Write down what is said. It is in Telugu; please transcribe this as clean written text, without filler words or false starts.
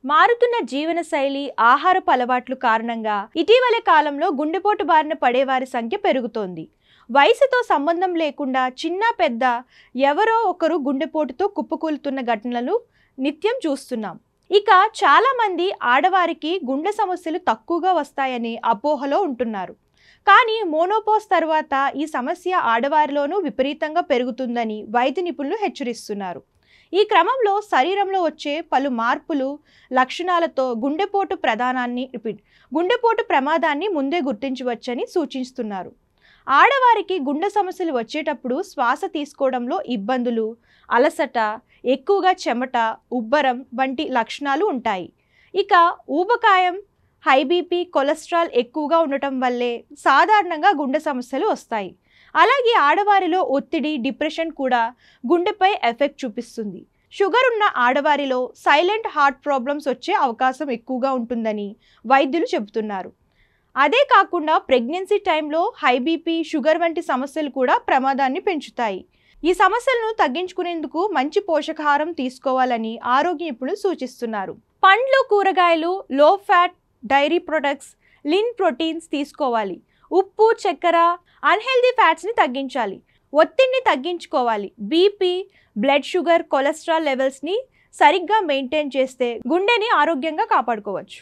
మారుతున్న జీవనశైలి, ఆహారపు అలవాట్లు కారణంగా ఇటీవలి కాలంలో గుండెపోటు బారిన పడేవారి సంఖ్య పెరుగుతోంది. వయసుతో సంబంధం లేకుండా చిన్న పెద్ద ఎవరో ఒకరు గుండెపోటుతో కుప్పకూలుతున్న ఘటనలు నిత్యం చూస్తున్నాం. ఇక చాలామంది ఆడవారికి గుండె సమస్యలు తక్కువగా వస్తాయని అపోహలో ఉంటున్నారు. కానీ మోనోపోజ్ తర్వాత ఈ సమస్య ఆడవారిలోనూ విపరీతంగా పెరుగుతుందని వైద్య నిపుణులు హెచ్చరిస్తున్నారు. ఈ క్రమంలో శరీరంలో వచ్చే పలు మార్పులు లక్షణాలతో గుండెపోటు ప్రమాదాన్ని ముందే గుర్తించవచ్చని సూచిస్తున్నారు. ఆడవారికి గుండె సమస్యలు వచ్చేటప్పుడు శ్వాస తీసుకోవడంలో ఇబ్బందులు, అలసట, ఎక్కువగా చెమట, ఉబ్బరం వంటి లక్షణాలు ఉంటాయి. ఇక ఊబకాయం, హై బీపీ, కొలెస్ట్రాల్ ఎక్కువగా ఉండటం వల్లే సాధారణంగా గుండె సమస్యలు వస్తాయి. అలాగే ఆడవారిలో ఒత్తిడి, డిప్రెషన్ కూడా గుండెపై ఎఫెక్ట్ చూపిస్తుంది. షుగర్ ఉన్న ఆడవారిలో సైలెంట్ హార్ట్ ప్రాబ్లమ్స్ వచ్చే అవకాశం ఎక్కువగా ఉంటుందని వైద్యులు చెబుతున్నారు. అదే కాకుండా ప్రెగ్నెన్సీ టైంలో హై బీపీ, షుగర్ వంటి సమస్యలు కూడా ప్రమాదాన్ని పెంచుతాయి. ఈ సమస్యలను తగ్గించుకునేందుకు మంచి పోషకాహారం తీసుకోవాలని ఆరోగ్య నిపుణులు సూచిస్తున్నారు. పండ్లు, కూరగాయలు, low fat dairy products, lean proteins తీసుకోవాలి. ఉప్పు, చక్కెర, అన్హెల్దీ ఫ్యాట్స్ని తగ్గించాలి. ఒత్తిడిని తగ్గించుకోవాలి. బీపీ, బ్లడ్ షుగర్, కొలెస్ట్రాల్ లెవెల్స్ని సరిగ్గా మెయింటైన్ చేస్తే గుండెని ఆరోగ్యంగా కాపాడుకోవచ్చు.